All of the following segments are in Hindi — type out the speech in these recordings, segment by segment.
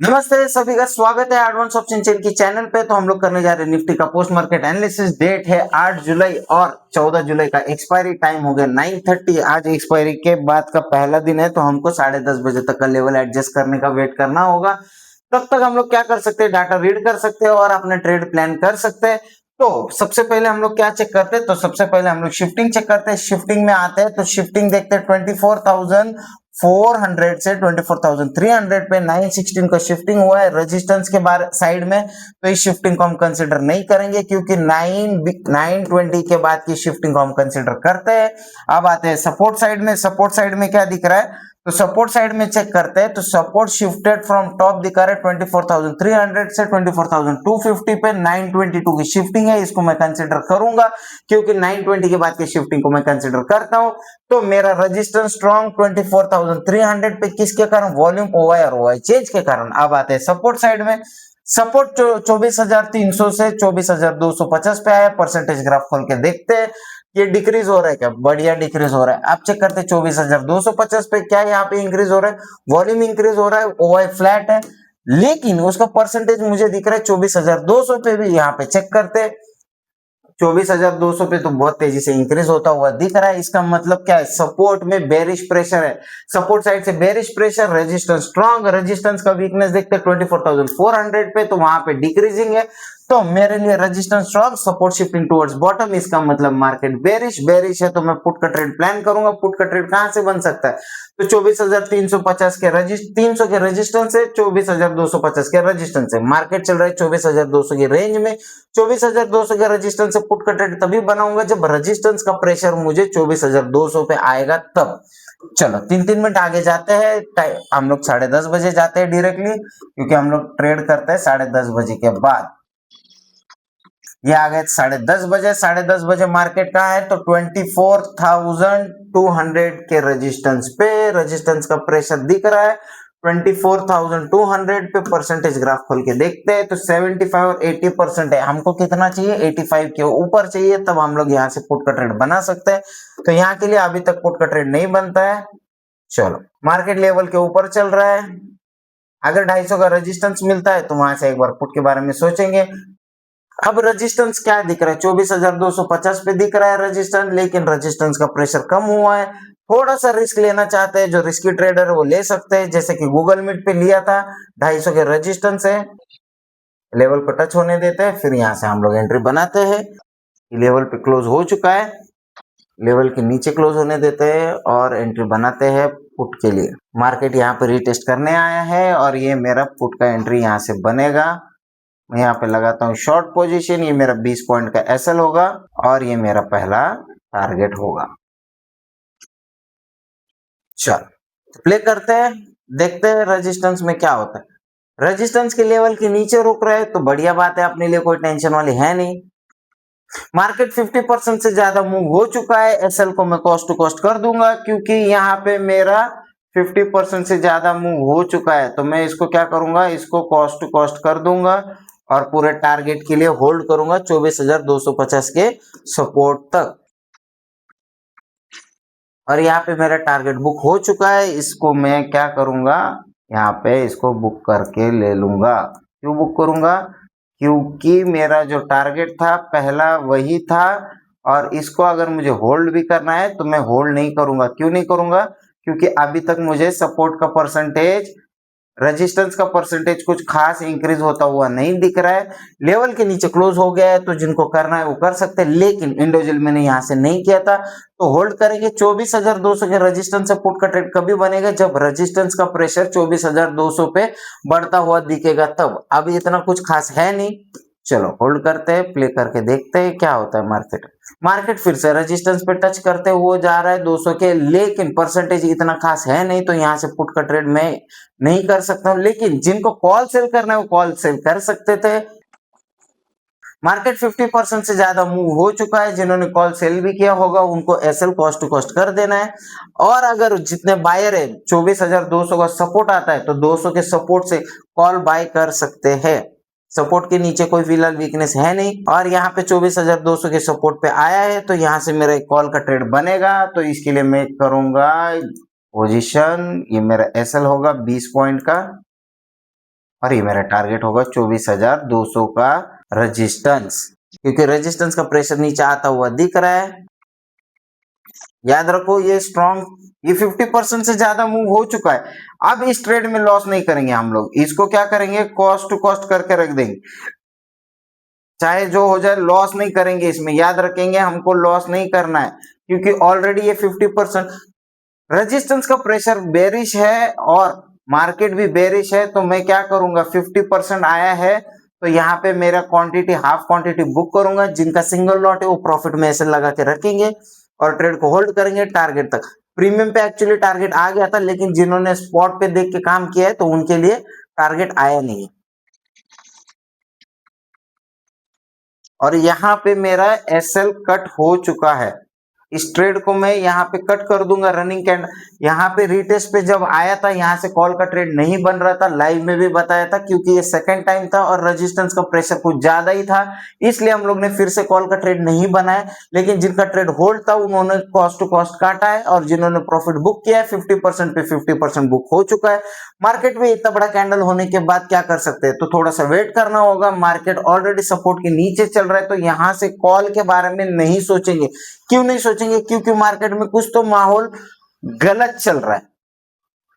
नमस्ते सभी का स्वागत है एडवांस ऑप्शन चेन की चैनल पे। तो हम लोग करने जा रहे हैं निफ्टी का पोस्ट मार्केट एनालिसिस। डेट है 8 जुलाई और 14 जुलाई का एक्सपायरी टाइम हो गया 9:30। आज एक्सपायरी के बाद का पहला दिन है तो हमको 10:30 बजे तक का लेवल एडजस्ट करने का वेट करना होगा। तब तक हम लोग क्या कर सकते हैं, डाटा रीड कर सकते हैं और अपने ट्रेड प्लान कर सकते हैं। तो सबसे पहले हम लोग क्या चेक करते हैं, तो सबसे पहले हम लोग शिफ्टिंग चेक करते हैं। शिफ्टिंग में आते हैं तो शिफ्टिंग देखते हैं 24,400 से 24,300 पे 916 का शिफ्टिंग हुआ है रेजिस्टेंस के बार साइड में। तो इस शिफ्टिंग को हम कंसिडर नहीं करेंगे क्योंकि 920 के बाद की शिफ्टिंग को हम कंसिडर करते हैं। अब आते हैं सपोर्ट साइड में। सपोर्ट साइड में क्या दिख रहा है, तो सपोर्ट साइड में चेक करते हैं तो सपोर्ट शिफ्टेड फ्रॉम टॉप दिखा रहा है 24,300 से 24,250 पे 922 की शिफ्टिंग है। इसको मैं कंसिडर करूंगा क्योंकि 920 के बाद की शिफ्टिंग को मैं कंसिडर करता हूं। तो मेरा रेजिस्टेंस स्ट्रॉन्ग 24,300 पे किसके कारण, वॉल्यूम ओवाई चेंज के कारण। अब आते हैं सपोर्ट साइड में। सपोर्ट 24,300 से 24,250 पे आया। परसेंटेज ग्राफ खोल के देखते हैं ये डिक्रीज हो रहा है क्या, बढ़िया डिक्रीज हो रहा है। आप चेक करते हैं 24,250 पे क्या यहाँ पे इंक्रीज हो रहा है, वॉल्यूम इंक्रीज हो रहा है, ओवाई फ्लैट है, लेकिन उसका परसेंटेज मुझे दिख रहा है 24,200 पे भी। यहाँ पे चेक करते हैं 24,200 पे तो बहुत तेजी से इंक्रीज होता हुआ दिख रहा है। इसका मतलब क्या है, सपोर्ट में बेरिश प्रेशर है, सपोर्ट साइड से bearish pressure, resistance strong, resistance का वीकनेस देखते हैं 24,400 पे तो वहां पे डिक्रीजिंग है। तो मेरे लिए resistance strong, support shifting towards bottom, इसका मतलब मार्केट बेरिश है। तो मैं पुट का ट्रेड प्लान करूंगा। पुट का ट्रेड कहां से बन सकता है, तो 24,350 के 300 के रेजिस्टेंस है, 24,250 के रेजिस्टेंस है। मार्केट चल रहा है 24,200 की रेंज में। 24,200 के रेजिस्टेंस से पुट का ट्रेड तभी बनाऊंगा जब रेजिस्टेंस का प्रेशर मुझे 24,200 पे आएगा तब। चलो 3 मिनट आगे जाते हैं। हम लोग 10:30 बजे जाते हैं डायरेक्टली, क्योंकि हम लोग ट्रेड करते हैं 10:30 बजे के बाद। ये आ गए 10:30 बजे। 10:30 बजे मार्केट कहाँ है, तो 24,200 के रेजिस्टेंस पे, रेजिस्टेंस का प्रेशर दिख रहा है 24,200 पे। परसेंटेज ग्राफ खोल के देखते हैं तो 75 और 80% है। हमको कितना चाहिए, 85 के ऊपर चाहिए, तब हम लोग यहाँ से पुट का ट्रेड बना सकते हैं। तो यहाँ के लिए अभी तक पुट का ट्रेड नहीं बनता है। चलो मार्केट लेवल के ऊपर चल रहा है। अगर 250 का रेजिस्टेंस मिलता है तो वहां से एक बार पुट के बारे में सोचेंगे। अब रेजिस्टेंस क्या दिख रहा है, 24,250 पे दिख रहा है रेजिस्टेंस, लेकिन रेजिस्टेंस का प्रेशर कम हुआ है। थोड़ा सा रिस्क लेना चाहते हैं, जो रिस्की ट्रेडर है वो ले सकते हैं, जैसे कि गूगल मीट पे लिया था 250 के रेजिस्टेंस है। लेवल पर टच होने देते हैं, फिर यहाँ से हम लोग एंट्री बनाते हैं। लेवल पे क्लोज हो चुका है, लेवल के नीचे क्लोज होने देते हैं और एंट्री बनाते हैं पुट के लिए। मार्केट यहाँ पे रीटेस्ट करने आया है और ये मेरा पुट का एंट्री यहाँ से बनेगा। मैं यहाँ पे लगाता हूँ शॉर्ट पोजीशन। ये मेरा 20 पॉइंट का एसएल होगा और ये मेरा पहला टारगेट होगा। चलो प्ले करते हैं, देखते हैं रेजिस्टेंस में क्या होता है। रेजिस्टेंस के लेवल के नीचे रुक रहे हैं तो बढ़िया बात है, अपने लिए कोई टेंशन वाली है नहीं। मार्केट 50% से ज्यादा मूव हो चुका है। एसएल को मैं कॉस्ट टू कॉस्ट कर दूंगा क्योंकि यहाँ पे मेरा 50% से ज्यादा मूव हो चुका है। तो मैं इसको क्या करूंगा, इसको कॉस्ट टू कॉस्ट कर दूंगा और पूरे टारगेट के लिए होल्ड करूंगा 24,250 के सपोर्ट तक। और यहाँ पे मेरा टारगेट बुक हो चुका है। इसको मैं क्या करूंगा, यहाँ पे इसको बुक करके ले लूंगा। क्यों बुक करूंगा, क्योंकि मेरा जो टारगेट था पहला वही था और इसको अगर मुझे होल्ड भी करना है तो मैं होल्ड नहीं करूंगा। क्यों नहीं करूंगा, क्योंकि अभी तक मुझे सपोर्ट का परसेंटेज, रेजिस्टेंस का परसेंटेज कुछ खास इंक्रीज होता हुआ नहीं दिख रहा है। लेवल के नीचे क्लोज हो गया है तो जिनको करना है वो कर सकते हैं, लेकिन इंडिविजुअल मैंने यहाँ से नहीं किया था तो होल्ड करेंगे। 24,200 के रेजिस्टेंस से पुट का ट्रेड कभी बनेगा, जब रेजिस्टेंस का प्रेशर 24,200 पे बढ़ता हुआ दिखेगा तब। अभी इतना कुछ खास है नहीं। चलो होल्ड करते हैं, प्ले करके देखते हैं क्या होता है। मार्केट फिर से रेजिस्टेंस पे टच करते हुए जा रहा है 200 के, लेकिन परसेंटेज इतना खास है नहीं तो यहाँ से पुट का ट्रेड मैं नहीं कर सकता हूँ। लेकिन जिनको कॉल सेल करना है वो कॉल सेल कर सकते थे। मार्केट 50% से ज्यादा मूव हो चुका है। जिन्होंने कॉल सेल भी किया होगा उनको एसएल कॉस्ट टू कॉस्ट कर देना है। और अगर जितने बायर है 24,200 का सपोर्ट आता है तो 200 के सपोर्ट से कॉल बाय कर सकते हैं। सपोर्ट के नीचे कोई फिलहाल वीकनेस है नहीं और यहाँ पे 24,200 के सपोर्ट पे आया है तो यहाँ से मेरा एक कॉल का ट्रेड बनेगा। तो इसके लिए मैं करूंगा पोजीशन, ये मेरा एसएल होगा 20 पॉइंट का और ये मेरा टारगेट होगा 24,200 का रेजिस्टेंस, क्योंकि रेजिस्टेंस का प्रेशर नीचे आता हुआ दिख रहा है। याद रखो ये स्ट्रॉन्ग, ये 50% से ज्यादा मूव हो चुका है। अब इस ट्रेड में लॉस नहीं करेंगे हम लोग, इसको क्या करेंगे, कॉस्ट टू कॉस्ट करके रख देंगे, चाहे जो हो जाए लॉस नहीं करेंगे इसमें। याद रखेंगे हमको लॉस नहीं करना है, क्योंकि ऑलरेडी ये 50% रेजिस्टेंस का प्रेशर बेरिश है और मार्केट भी बेरिश है। तो मैं क्या करूंगा, 50% आया है तो यहाँ पे मेरा क्वांटिटी हाफ क्वांटिटी बुक करूंगा। जिनका सिंगल लॉट है वो प्रॉफिट में ऐसे लगा के रखेंगे और ट्रेड को होल्ड करेंगे टारगेट तक। प्रीमियम पे एक्चुअली टारगेट आ गया था, लेकिन जिन्होंने स्पॉट पे देख के काम किया है तो उनके लिए टारगेट आया नहीं। और यहाँ पे मेरा एसएल कट हो चुका है। इस ट्रेड को मैं यहाँ पे कट कर दूंगा रनिंग कैंडल। यहाँ पे रिटेस्ट पे जब आया था, यहाँ से कॉल का ट्रेड नहीं बन रहा था, लाइव में भी बताया था, क्योंकि ये सेकंड टाइम था और रेजिस्टेंस का प्रेशर कुछ ज्यादा ही था, इसलिए हम लोग ने फिर से कॉल का ट्रेड नहीं बनाया। लेकिन जिनका ट्रेड होल्ड था उन्होंने कॉस्ट टू कॉस्ट काटा है, और जिन्होंने प्रॉफिट बुक किया है 50% पे 50% बुक हो चुका है। मार्केट में इतना बड़ा कैंडल होने के बाद क्या कर सकते हैं, तो थोड़ा सा वेट करना होगा। मार्केट ऑलरेडी सपोर्ट के नीचे चल रहा है, तो यहाँ से कॉल के बारे में नहीं सोचेंगे। क्यों नहीं सोचेंगे, क्योंकि मार्केट में कुछ तो माहौल गलत चल रहा है।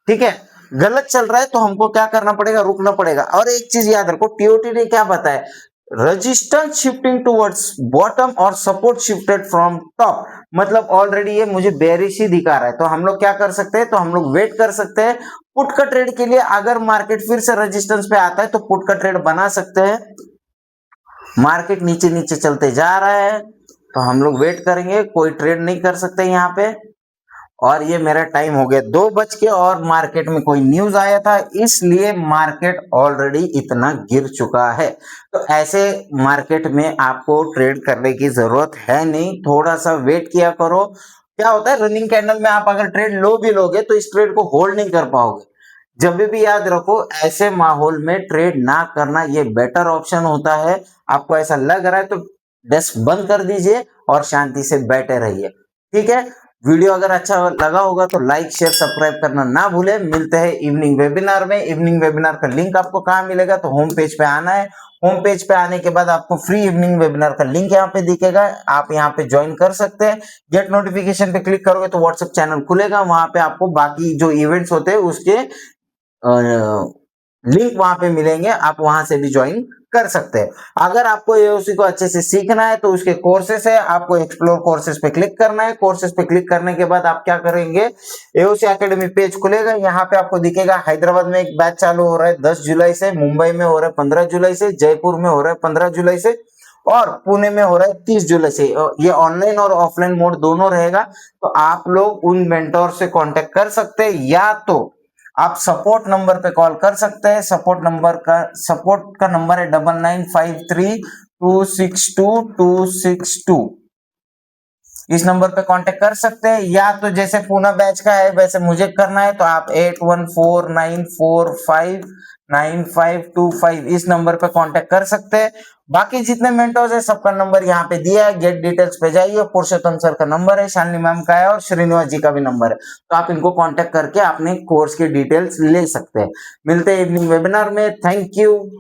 ठीक है, गलत चल रहा है तो हमको क्या करना पड़ेगा, रुकना पड़ेगा। और एक चीज याद रखो, टीओटी ने क्या बताया, रेजिस्टेंस शिफ्टिंग टुवर्ड्स बॉटम और सपोर्ट शिफ्टेड फ्रॉम टॉप। मतलब ऑलरेडी ये मुझे बेरिश ही दिखा रहा है, तो हम लोग क्या कर सकते हैं, तो हम लोग वेट कर सकते हैं पुट का ट्रेड के लिए। अगर मार्केट फिर से रेजिस्टेंस पे आता है तो पुट का ट्रेड बना सकते हैं। मार्केट नीचे नीचे चलते जा रहा है तो हम लोग वेट करेंगे, कोई ट्रेड नहीं कर सकते यहाँ पे। और ये मेरा टाइम हो गया 2 बज के, और मार्केट में कोई न्यूज आया था, इसलिए मार्केट ऑलरेडी इतना गिर चुका है। तो ऐसे मार्केट में आपको ट्रेड करने की जरूरत है नहीं, थोड़ा सा वेट किया करो। क्या होता है, रनिंग कैंडल में आप अगर ट्रेड लो भी लोगे तो इस ट्रेड को होल्ड नहीं कर पाओगे। जब भी याद रखो, ऐसे माहौल में ट्रेड ना करना ये बेटर ऑप्शन होता है। आपको ऐसा लग रहा है तो डेस्क बंद कर दीजिए और शांति से बैठे रहिए। ठीक है, वीडियो अगर अच्छा लगा होगा तो लाइक शेयर सब्सक्राइब करना ना भूले। मिलते हैं इवनिंग वेबिनार में। इवनिंग वेबिनार का लिंक आपको कहाँ मिलेगा, तो होम पेज पे आना है। होम पेज पे आने के बाद आपको फ्री इवनिंग वेबिनार का लिंक यहाँ पे दिखेगा, आप यहाँ पे ज्वाइन कर सकते हैं। गेट नोटिफिकेशन पे क्लिक करोगे तो व्हाट्सएप चैनल खुलेगा, वहां पे आपको बाकी जो इवेंट्स होते हैं उसके लिंक वहां पे मिलेंगे, आप वहां से भी ज्वाइन कर सकते हैं। अगर आपको एओसी को अच्छे से सीखना है तो उसके कोर्सेस है, आपको एक्सप्लोर कोर्सेस पे क्लिक करना है। कोर्सेस पे क्लिक करने के बाद आप क्या करेंगे, एओसी एकेडमी पेज खुलेगा, यहाँ पे आपको दिखेगा हैदराबाद में एक बैच चालू हो रहा है 10 जुलाई से, मुंबई में हो रहा है 15 जुलाई से, जयपुर में हो रहा है 15 जुलाई से, और पुणे में हो रहा है 30 जुलाई से। ये ऑनलाइन और ऑफलाइन मोड दोनों रहेगा। तो आप लोग उन मेंटोर से कांटेक्ट कर सकते हैं, या तो आप सपोर्ट नंबर पे कॉल कर सकते हैं। सपोर्ट का नंबर है 9953262262। इस नंबर पे कांटेक्ट कर सकते हैं, या तो जैसे पूना बैच का है वैसे मुझे करना है तो आप 8149459525 इस नंबर पे कांटेक्ट कर सकते हैं। बाकी जितने मेंटर्स है सबका नंबर यहाँ पे दिया है, गेट डिटेल्स पे जाइए। पुरुषोत्तम सर का नंबर है, शालिनी मैम का है, और श्रीनिवास जी का भी नंबर है, तो आप इनको कांटेक्ट करके अपने कोर्स की डिटेल्स ले सकते हैं। मिलते हैं इवनिंग वेबिनार में। Thank you.